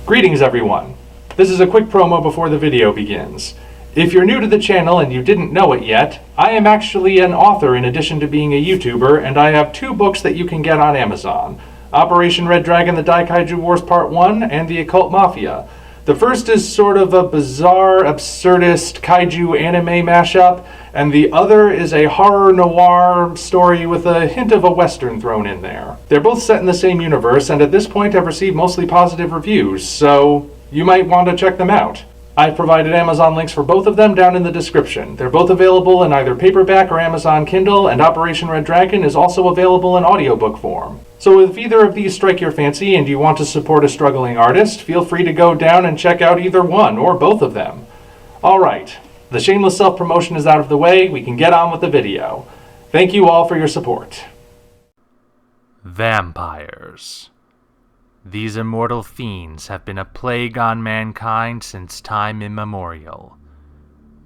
Greetings everyone! This is a quick promo before the video begins. If you're new to the channel and you didn't know it yet, I am actually an author in addition to being a YouTuber, and I have 2 books that you can get on Amazon. Operation Red Dragon: The Kaiju Wars Part 1 and The Occult Mafia. The first is sort of a bizarre, absurdist kaiju anime mashup, and the other is a horror noir story with a hint of a western thrown in there. They're both set in the same universe, and at this point have received mostly positive reviews, so you might want to check them out. I've provided Amazon links for both of them down in the description. They're both available in either paperback or Amazon Kindle, and Operation Red Dragon is also available in audiobook form. So if either of these strike your fancy and you want to support a struggling artist, feel free to go down and check out either one or both of them. Alright, the shameless self-promotion is out of the way, we can get on with the video. Thank you all for your support. Vampires. These immortal fiends have been a plague on mankind since time immemorial.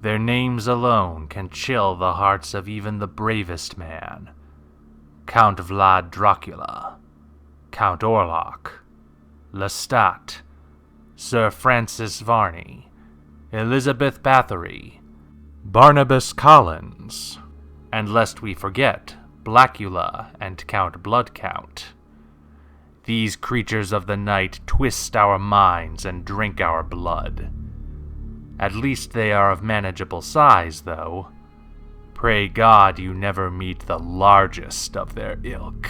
Their names alone can chill the hearts of even the bravest man. Count Vlad Dracula, Count Orlok, Lestat, Sir Francis Varney, Elizabeth Bathory, Barnabas Collins, and lest we forget, Blackula and Count Bloodcount. These creatures of the night twist our minds and drink our blood. At least they are of manageable size, though. Pray God you never meet the largest of their ilk.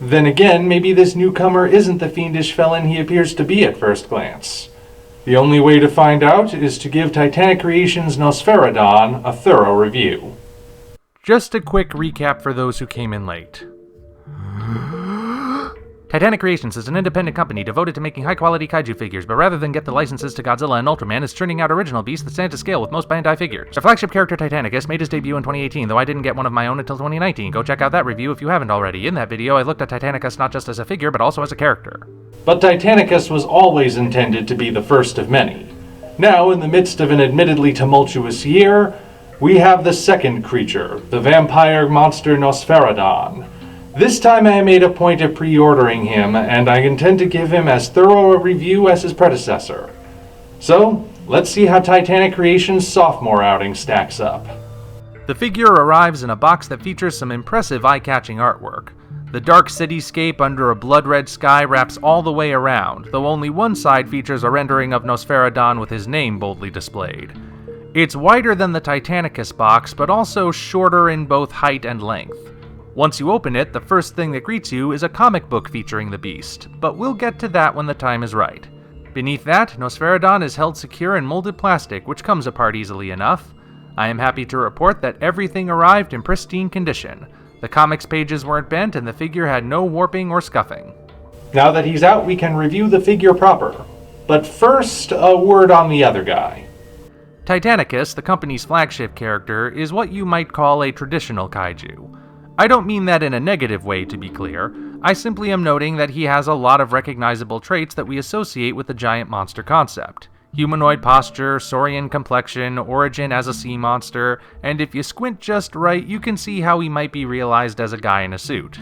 Then again, maybe this newcomer isn't the fiendish felon he appears to be at first glance. The only way to find out is to give Titanic Creations' Nosferadon a thorough review. Just a quick recap for those who came in late. Titanic Creations is an independent company devoted to making high-quality kaiju figures, but rather than get the licenses to Godzilla and Ultraman, is churning out original beasts that stand to scale with most Bandai figures. The flagship character Titanicus made his debut in 2018, though I didn't get one of my own until 2019. Go check out that review if you haven't already. In that video, I looked at Titanicus not just as a figure, but also as a character. But Titanicus was always intended to be the first of many. Now, in the midst of an admittedly tumultuous year, we have the second creature, the vampire monster Nosferadon. This time I made a point of pre-ordering him, and I intend to give him as thorough a review as his predecessor. So, let's see how Titanic Creations' sophomore outing stacks up. The figure arrives in a box that features some impressive eye-catching artwork. The dark cityscape under a blood-red sky wraps all the way around, though only one side features a rendering of Nosferadon with his name boldly displayed. It's wider than the Titanicus box, but also shorter in both height and length. Once you open it, the first thing that greets you is a comic book featuring the beast, but we'll get to that when the time is right. Beneath that, Nosferadon is held secure in molded plastic, which comes apart easily enough. I am happy to report that everything arrived in pristine condition. The comics pages weren't bent, and the figure had no warping or scuffing. Now that he's out, we can review the figure proper. But first, a word on the other guy. Titanicus, the company's flagship character, is what you might call a traditional kaiju. I don't mean that in a negative way, to be clear. I simply am noting that he has a lot of recognizable traits that we associate with the giant monster concept. Humanoid posture, saurian complexion, origin as a sea monster, and if you squint just right, you can see how he might be realized as a guy in a suit.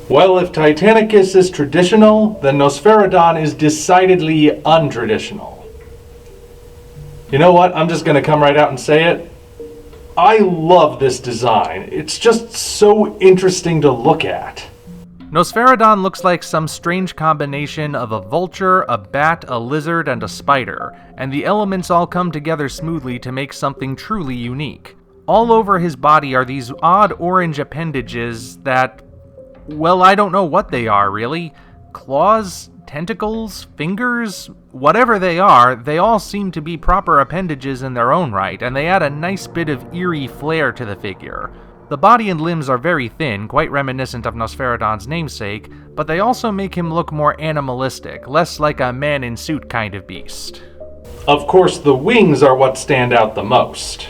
Well, if Titanicus is traditional, then Nosferadon is decidedly untraditional. You know what? I'm just gonna come right out and say it. I love this design. It's just so interesting to look at. Nosferadon looks like some strange combination of a vulture, a bat, a lizard, and a spider, and the elements all come together smoothly to make something truly unique. All over his body are these odd orange appendages that, well, I don't know what they are, really. Claws? Tentacles? Fingers? Whatever they are, they all seem to be proper appendages in their own right, and they add a nice bit of eerie flair to the figure. The body and limbs are very thin, quite reminiscent of Nosferadon's namesake, but they also make him look more animalistic, less like a man-in-suit kind of beast. Of course, the wings are what stand out the most.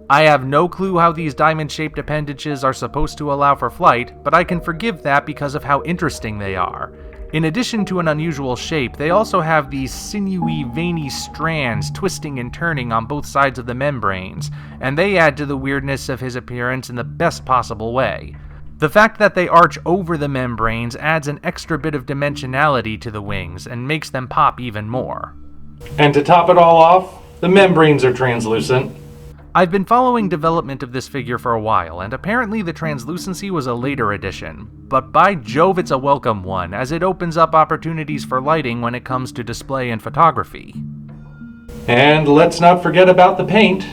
I have no clue how these diamond-shaped appendages are supposed to allow for flight, but I can forgive that because of how interesting they are. In addition to an unusual shape, they also have these sinewy, veiny strands twisting and turning on both sides of the membranes, and they add to the weirdness of his appearance in the best possible way. The fact that they arch over the membranes adds an extra bit of dimensionality to the wings and makes them pop even more. And to top it all off, the membranes are translucent. I've been following development of this figure for a while, and apparently the translucency was a later addition, but by Jove it's a welcome one, as it opens up opportunities for lighting when it comes to display and photography. And let's not forget about the paint.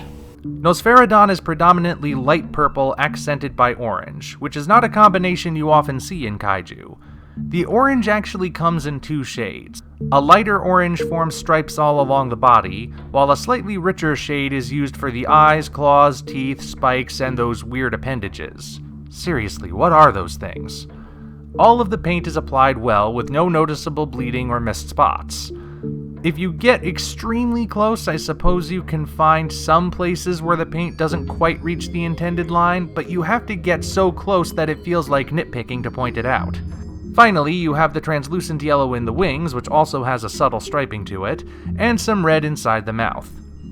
Nosferadon is predominantly light purple accented by orange, which is not a combination you often see in kaiju. The orange actually comes in two shades. A lighter orange forms stripes all along the body, while a slightly richer shade is used for the eyes, claws, teeth, spikes, and those weird appendages. Seriously, what are those things? All of the paint is applied well with no noticeable bleeding or missed spots. If you get extremely close, I suppose you can find some places where the paint doesn't quite reach the intended line, but you have to get so close that it feels like nitpicking to point it out. Finally, you have the translucent yellow in the wings, which also has a subtle striping to it, and some red inside the mouth.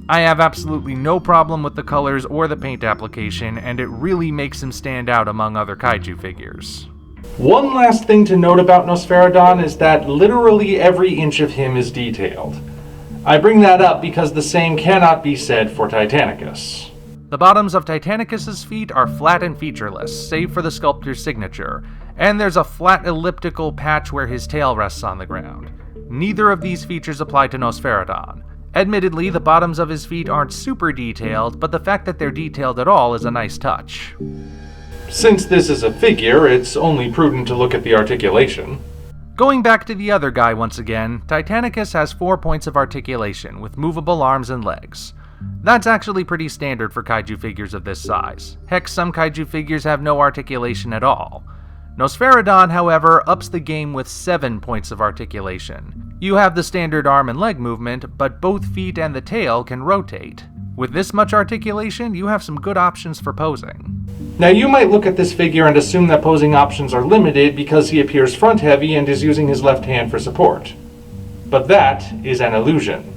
I have absolutely no problem with the colors or the paint application, and it really makes him stand out among other kaiju figures. One last thing to note about Nosferadon is that literally every inch of him is detailed. I bring that up because the same cannot be said for Titanicus. The bottoms of Titanicus's feet are flat and featureless, save for the sculptor's signature, and there's a flat elliptical patch where his tail rests on the ground. Neither of these features apply to Nosferadon. Admittedly, the bottoms of his feet aren't super detailed, but the fact that they're detailed at all is a nice touch. Since this is a figure, it's only prudent to look at the articulation. Going back to the other guy once again, Titanicus has 4 points of articulation with movable arms and legs. That's actually pretty standard for kaiju figures of this size. Heck, some kaiju figures have no articulation at all. Nosferadon, however, ups the game with 7 points of articulation. You have the standard arm and leg movement, but both feet and the tail can rotate. With this much articulation, you have some good options for posing. Now you might look at this figure and assume that posing options are limited because he appears front-heavy and is using his left hand for support. But that is an illusion.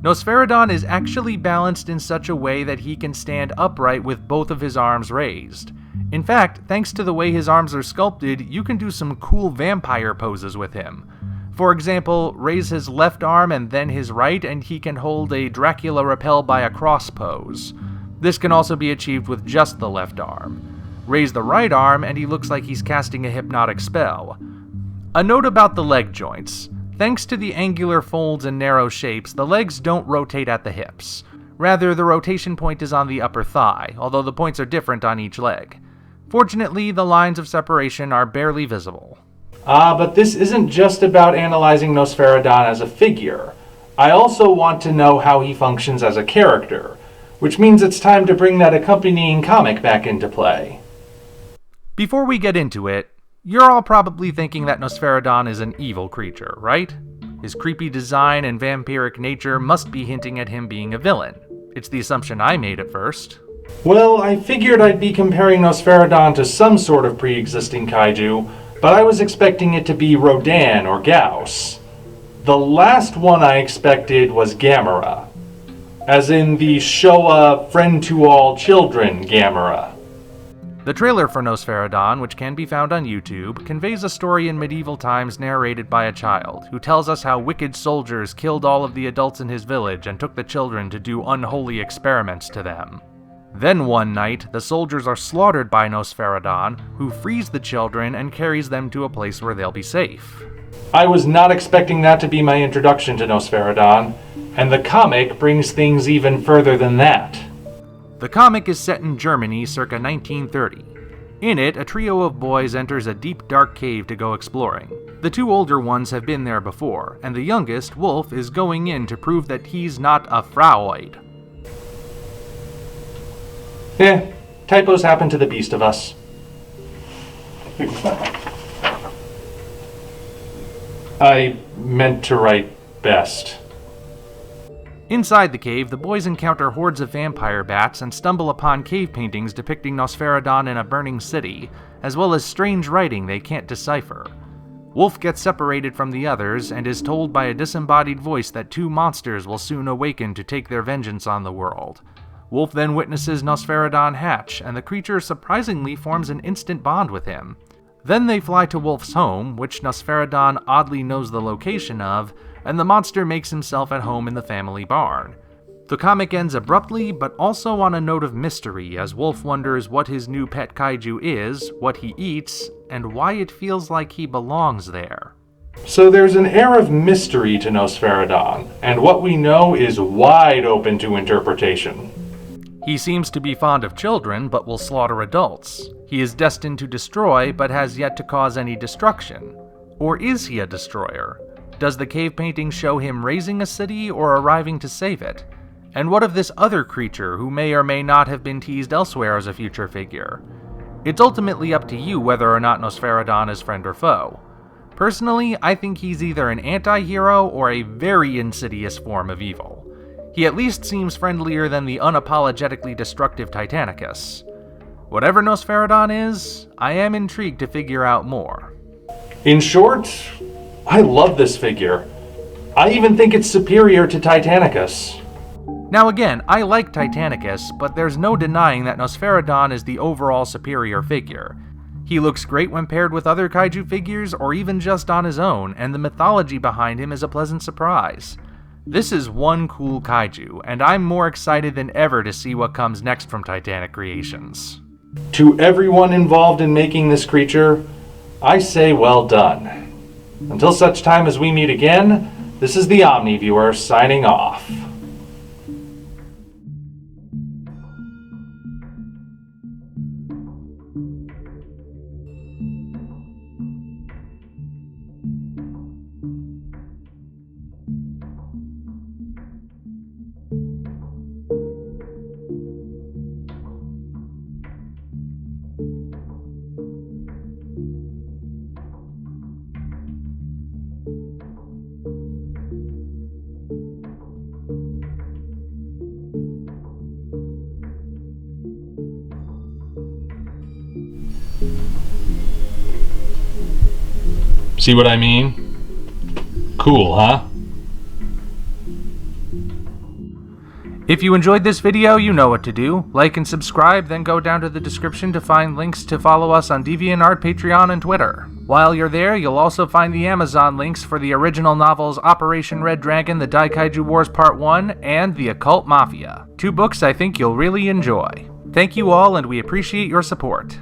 Nosferadon is actually balanced in such a way that he can stand upright with both of his arms raised. In fact, thanks to the way his arms are sculpted, you can do some cool vampire poses with him. For example, raise his left arm and then his right, and he can hold a Dracula repel by a cross pose. This can also be achieved with just the left arm. Raise the right arm, and he looks like he's casting a hypnotic spell. A note about the leg joints. Thanks to the angular folds and narrow shapes, the legs don't rotate at the hips. Rather, the rotation point is on the upper thigh, although the points are different on each leg. Fortunately, the lines of separation are barely visible. But this isn't just about analyzing Nosferadon as a figure. I also want to know how he functions as a character, which means it's time to bring that accompanying comic back into play. Before we get into it, you're all probably thinking that Nosferadon is an evil creature, right? His creepy design and vampiric nature must be hinting at him being a villain. It's the assumption I made at first. Well, I figured I'd be comparing Nosferadon to some sort of pre-existing kaiju, but I was expecting it to be Rodan or Gauss. The last one I expected was Gamera, as in the Showa friend to all children Gamera. The trailer for Nosferadon, which can be found on YouTube, conveys a story in medieval times narrated by a child, who tells us how wicked soldiers killed all of the adults in his village and took the children to do unholy experiments to them. Then one night, the soldiers are slaughtered by Nosferadon, who frees the children and carries them to a place where they'll be safe. I was not expecting that to be my introduction to Nosferadon, and the comic brings things even further than that. The comic is set in Germany circa 1930. In it, a trio of boys enters a deep dark cave to go exploring. The 2 older ones have been there before, and the youngest, Wolf, is going in to prove that he's not a Frauoid. Typos happen to the beast of us. I meant to write best. Inside the cave, the boys encounter hordes of vampire bats and stumble upon cave paintings depicting Nosferadon in a burning city, as well as strange writing they can't decipher. Wolf gets separated from the others and is told by a disembodied voice that 2 monsters will soon awaken to take their vengeance on the world. Wolf then witnesses Nosferadon hatch, and the creature surprisingly forms an instant bond with him. Then they fly to Wolf's home, which Nosferadon oddly knows the location of, and the monster makes himself at home in the family barn. The comic ends abruptly, but also on a note of mystery, as Wolf wonders what his new pet kaiju is, what he eats, and why it feels like he belongs there. So there's an air of mystery to Nosferadon, and what we know is wide open to interpretation. He seems to be fond of children, but will slaughter adults. He is destined to destroy, but has yet to cause any destruction. Or is he a destroyer? Does the cave painting show him raising a city or arriving to save it? And what of this other creature who may or may not have been teased elsewhere as a future figure? It's ultimately up to you whether or not Nosferadon is friend or foe. Personally, I think he's either an anti-hero or a very insidious form of evil. He at least seems friendlier than the unapologetically destructive Titanicus. Whatever Nosferadon is, I am intrigued to figure out more. In short, I love this figure. I even think it's superior to Titanicus. Now again, I like Titanicus, but there's no denying that Nosferadon is the overall superior figure. He looks great when paired with other kaiju figures or even just on his own, and the mythology behind him is a pleasant surprise. This is one cool kaiju, and I'm more excited than ever to see what comes next from Titanic Creations. To everyone involved in making this creature, I say well done. Until such time as we meet again, this is the Omni viewer signing off. See what I mean? Cool, huh? If you enjoyed this video, you know what to do. Like and subscribe, then go down to the description to find links to follow us on DeviantArt, Patreon, and Twitter. While you're there, you'll also find the Amazon links for the original novels Operation Red Dragon, The Daikaiju Wars Part 1, and The Occult Mafia. 2 books I think you'll really enjoy. Thank you all, and we appreciate your support.